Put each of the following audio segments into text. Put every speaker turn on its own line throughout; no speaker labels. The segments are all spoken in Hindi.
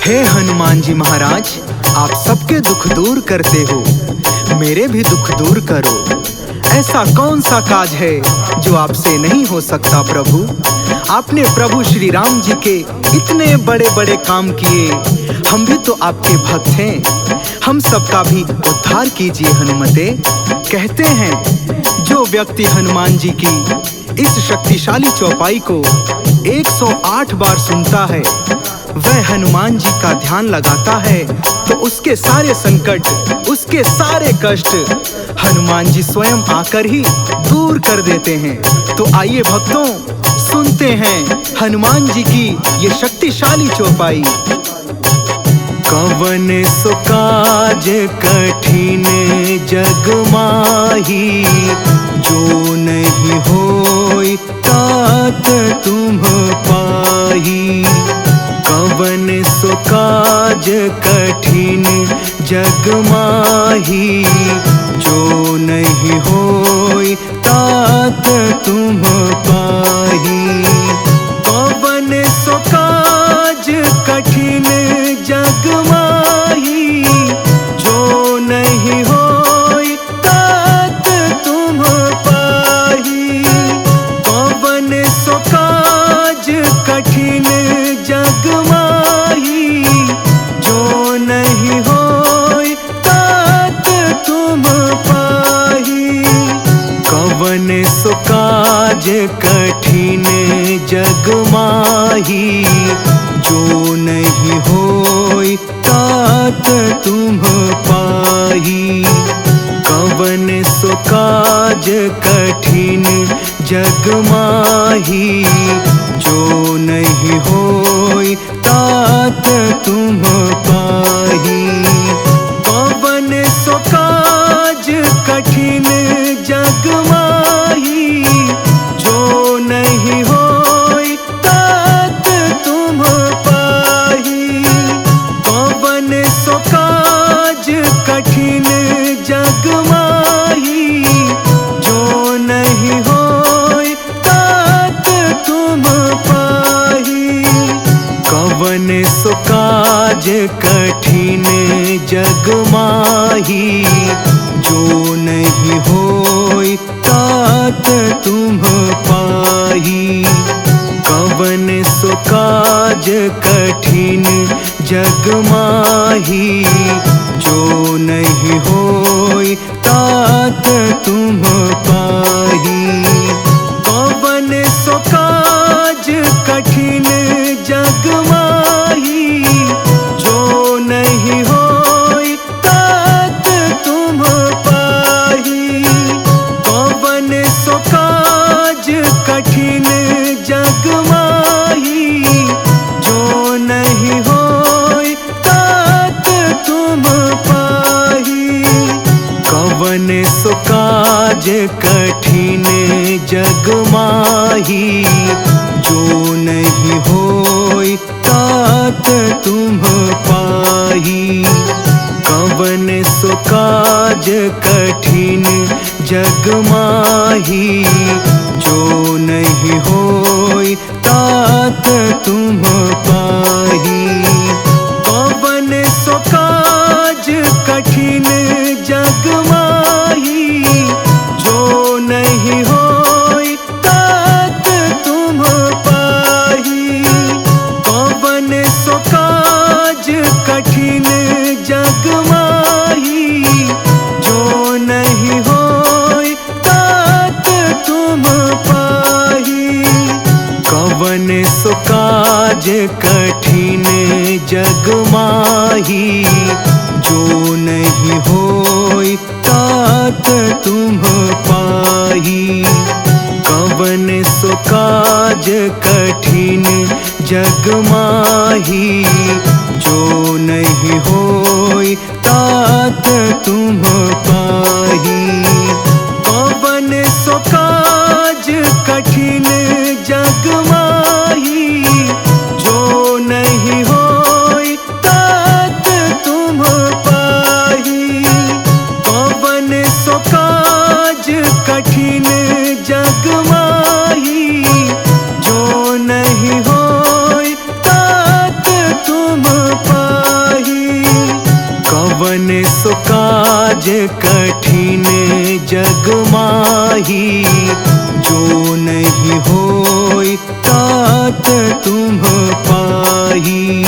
हे हनुमान जी महाराज, आप सबके दुख दूर करते हो, मेरे भी दुख दूर करो। ऐसा कौन सा काज है जो आपसे नहीं हो सकता प्रभु। आपने प्रभु श्री राम जी के इतने बड़े बड़े काम किए, हम भी तो आपके भक्त हैं, हम सबका भी उद्धार कीजिए हनुमते। कहते हैं जो व्यक्ति हनुमान जी की इस शक्तिशाली चौपाई को 108 बार सुनता है, वह हनुमान जी का ध्यान लगाता है, तो उसके सारे संकट, उसके सारे कष्ट हनुमान जी स्वयं आकर ही दूर कर देते हैं। तो आइए भक्तों, सुनते हैं हनुमान जी की ये शक्तिशाली चौपाई।
कवन सो काज कठिन जग माही, जो नहीं होई तात तुम पाही। कवन सो काज कठिन जग माही, जो नहीं होई तात तुम पाही। कवन सो काज कठिन जग माही, जो नहीं होई तात तुम पाही। कवन सो काज कठिन जग माही, जो नहीं होई तात तुम पाही। कवन सो काज कठिन जग माही, जो नहीं होई तात तुम पाही। कवन सो काज कठिन जग माही, जो नहीं होई तात तुम पाही। कवन सो काज कठिन जग माही, जो नहीं होई तात तुम पाही। कवन सो काज कठिन जग माही, जो नहीं होई तात तुम पाही। कवन सो काज कठिन जग माही, जो नहीं होई तात तुम पाही। कवन सो काज कठिन जग माही, जो नहीं होई तात तुम पाही। कवन सो काज कठिन जग माही, जो नहीं होई तात तुम पाही। कवन सो काज कठिन जग माही, जो नहीं होई तात तुम पाही। कवन सो काज कठिन जग माही, जो नहीं होई तात तुम पाही। कवन सो काज कठिन जग माही, जो नहीं होई तात तुम पाही। कवन सो काज कठिन जग माही, जो नहीं होई तात तुम पाही। कवन सो काज कठिन जग माही, जो नहीं होई तात तुम पाही। कवन सो काज कठिन जग माही, जो नहीं होई तात तुम पाही। कवन सो काज कठिन जग माही, जो नहीं होई तात तुम पाही। कवन सो काज कठिन जग माही, जो नहीं होई तात तुम पाही। कवन सो काज कठिन जग माही, जो नहीं होई तात तुम पाही। कठिन जग माही, जो नहीं होई तात तुम पाही।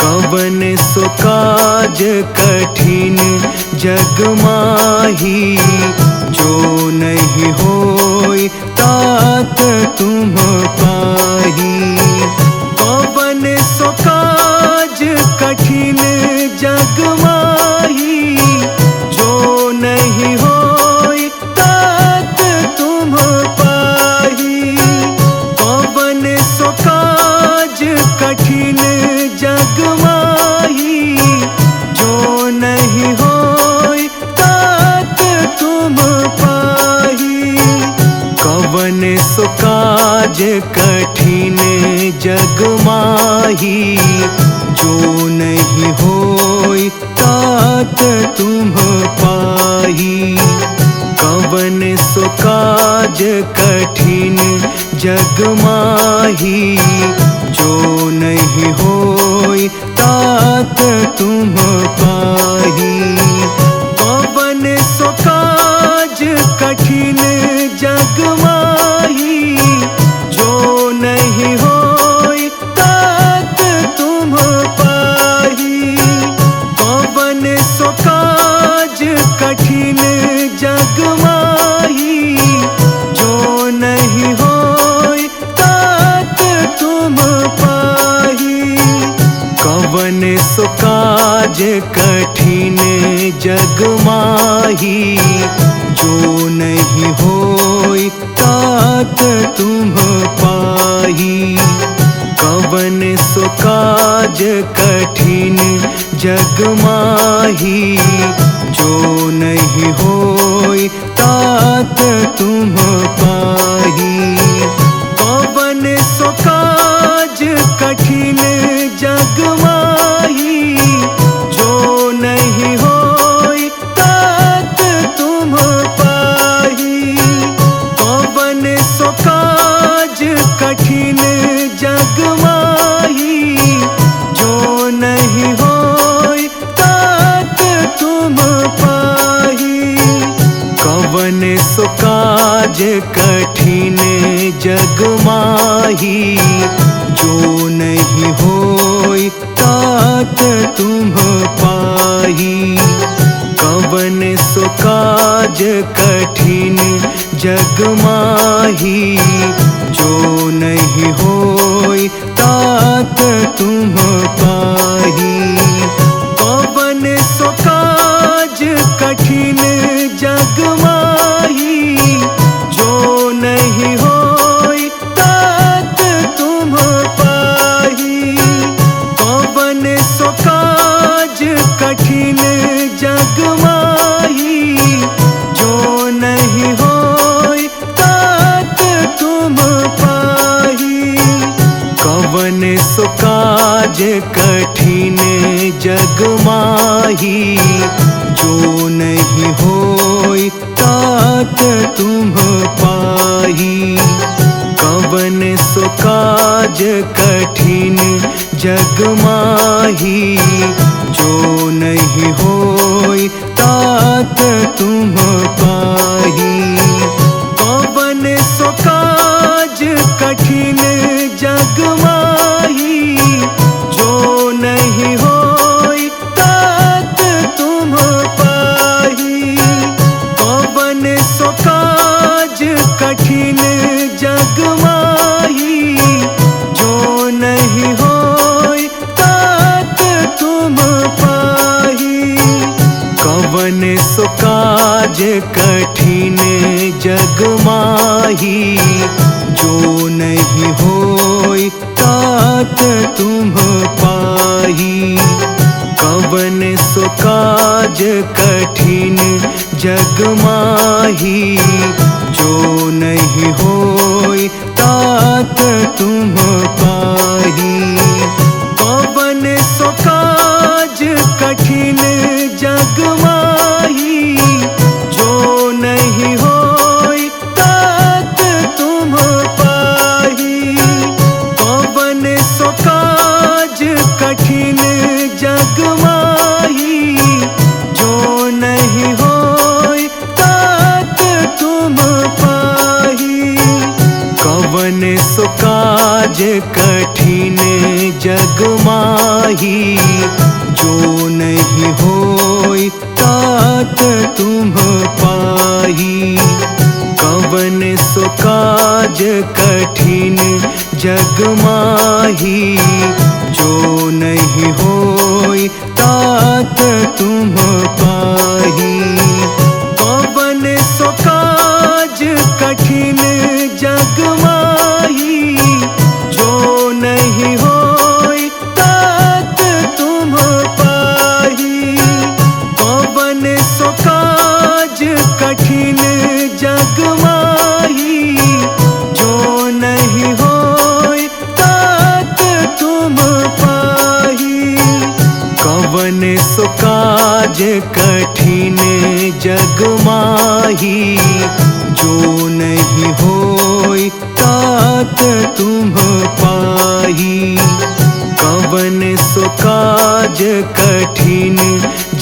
कवन सो काज कठिन जग माही, जो नहीं होई तात तुम पाही। कवन सो काज कठिन जग माही, जो नहीं होई तात तुम पाही। कवन सो काज कठिन जग माही, जो नहीं होई तात तुम पाही। कवन सो काज कठिन जग माही, जो नहीं होई तात तुम पाही। कवन सो काज कठिन जग माही, जो नहीं होई तात तुम पाही। कवन सो काज कठिन जग माही, जो नहीं होई तात तुम पाही। कवन सो काज कठिन जग माही, जो नहीं होई तात तुम पाही। कवन सो काज कठिन जग माही, जो नहीं होई तात तुम पाही। कवन सो काज कठिन जग माही, जो नहीं होई तात तुम पाही। कवन सो काज कठिन जग माही, जो नहीं होई तात तुम पाही। कवन सो काज कठिन जग माही, जो नहीं होई तात तुम पाही। कवन सो काज कठिन जग माही, जो नहीं होई तात तुम पाही। कवन सो काज कठिन जग माही, जो नहीं होई तात तुम पाही। कवन सो काज कठिन जग माही, जो नहीं होई तात तुम पाही। कवन सो काज कठिन जग माही, जो नहीं होई तात तुम पाही। कवन सो काज कठिन जग माही, जो नहीं होई तात तुम पाही। कवन सो काज कठिन जग माही, जो नहीं होई तात तुम पाही। कवन सो काज कठिन जग माही, जो नहीं होई तात तुम पाही। कवन सो काज कठिन जग माही, जो नहीं होई तात तुम पाही। कवन सो काज कठिन जग माही, जो नहीं होई तात तुम पाही। कवन सो काज कठिन जग माही, जो नहीं होई तात तुम पाही। कवन सो काज कठिन जग माही, जो नहीं होई तात तुम पाही। कवन सो काज कठिन जग माही, जो नहीं कठिन जग माही, जो नहीं होई तात तुम पाही। कवन सो काज कठिन जग माही, जो नहीं होई तात तुम पाही। कवन सो काज कठिन जग माही, जो नहीं होई तात तुम पाही। कवन सो काज कठिन जग माही, जो नहीं होई तात तुम पाही। कवन सो काज कठिन जग माही, जो नहीं होई तात तुम पाही। कवन सो काज कठिन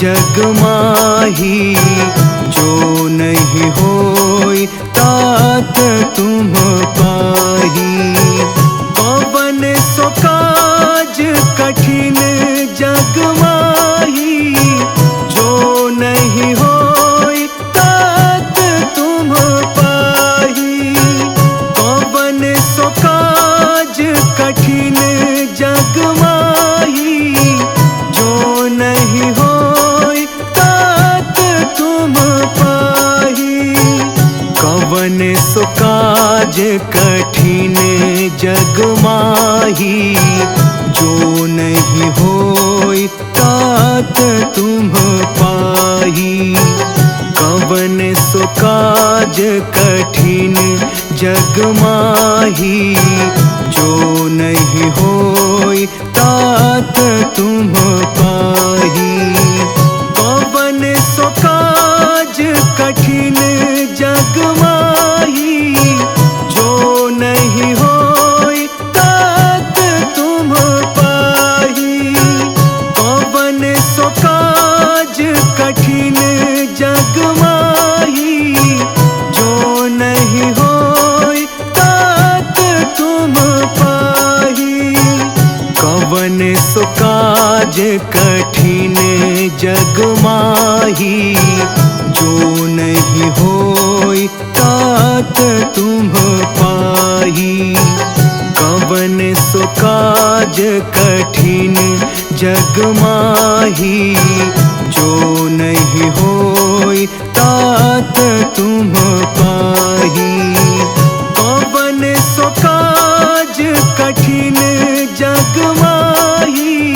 जग माही, जो नहीं होई तात तुम पाही। कवन सो काज कठिन जग माही, जो नहीं होई तात तुम पाही। कवन सो काज कठिन जग माही, जो नहीं होई तात तुम पाही। कवन सो काज कठिन जग माही, जो नहीं होई तात तुम पाही। कवन सो काज कठिन जग माही, जो नहीं होई तात तुम पाही। कवन सो काज कठिन जग माही, जो नहीं होई तात तुम पाही। कवन सो काज कठिन जग माही, जो नहीं होई तात तुम पाही। कवन सो काज कठिन जग माही, जो नहीं होई तात तुम पाही। कवन सो काज कठिन जग माही, जो नहीं होई तात तुम पाही। कवन सो काज कठिन जग माही,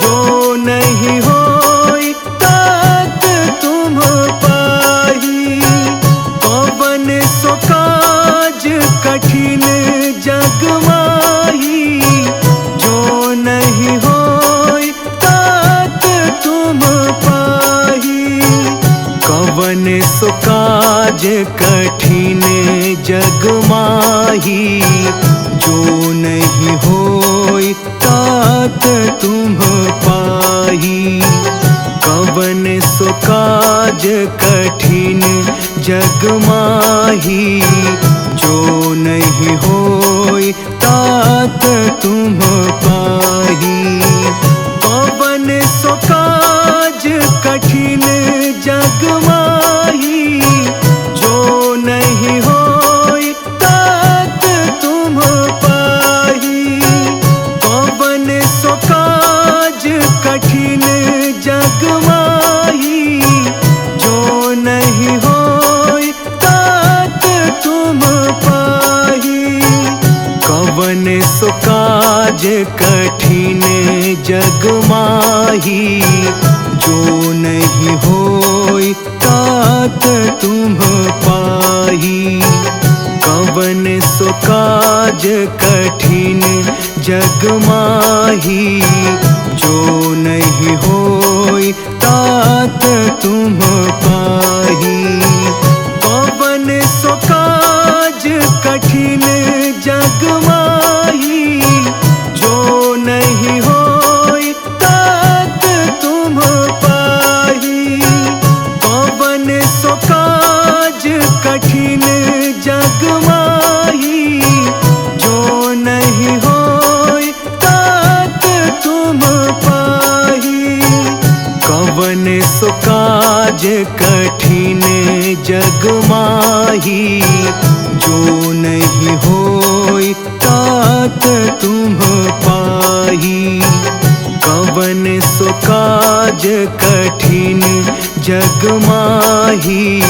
जो नहीं होई तात तुम पाही। कवन सो काज कठिन जग माही, जो नहीं होई तात तुम पाही। कवन सो काज कठिन जग माही, जो नहीं होई तात तुम पाही। कवन सो काज कठिन जग माही, जो नहीं होई तात तुम पाही। कवन सो काज कठिन जग माही, जो नहीं होई तात तुम पाही। कवन सो काज कठिन जग माही, जो नहीं होई तात तुम पाही। कवन सो काज कठिन जग माही, जो नहीं होई तात तुम पाही। कवन सो काज कठिन जग माही, जो नहीं होई तात तुम पाही। कवन सो काज कठिन जग माही, जो नहीं होई तात तुम पाही। कवन सो काज कठिन जग माही, जो नहीं हो कठिन जग माही, जो नहीं होई तात तुम पाही। कवन सो काज कठिन जग माही,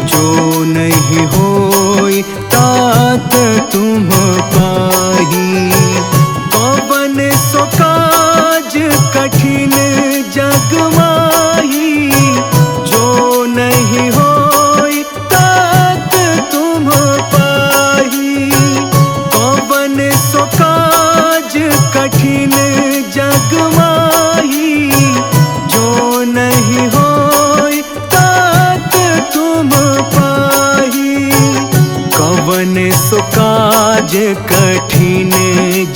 जो नहीं होई तात तुम पाही। कवन सो काज कठिन जग माही, जो नहीं होई तात तुम पाही। कवन सो काज कठिन जग माही, जो नहीं होई तात तुम पाही। कवन सो काज कठिन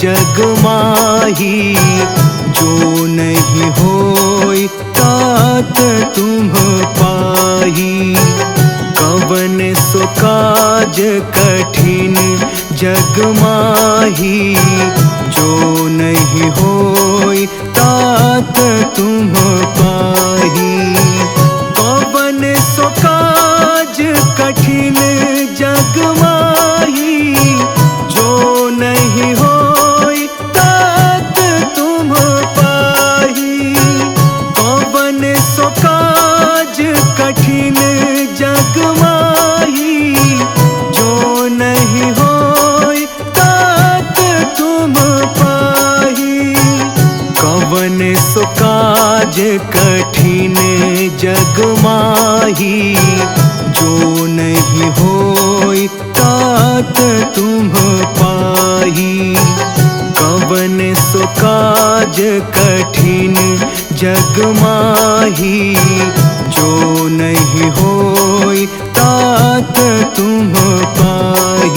जग माही, जो नहीं होई तात तुम पाही। कवन सो काज कठिन जग माही, जो नहीं होई तात तुम पाही। कवन सो काज कठिन जग माही, जो नहीं होई तात तुम पाही। कवन सो काज कठिन जग माही, जो नहीं होई तात तुम पाही। कवन सो काज कठिन जग माही, जो नहीं होई तात तुम पाही। कवन सो काज कठिन जग माही, जो नहीं होई तात तुम पाही।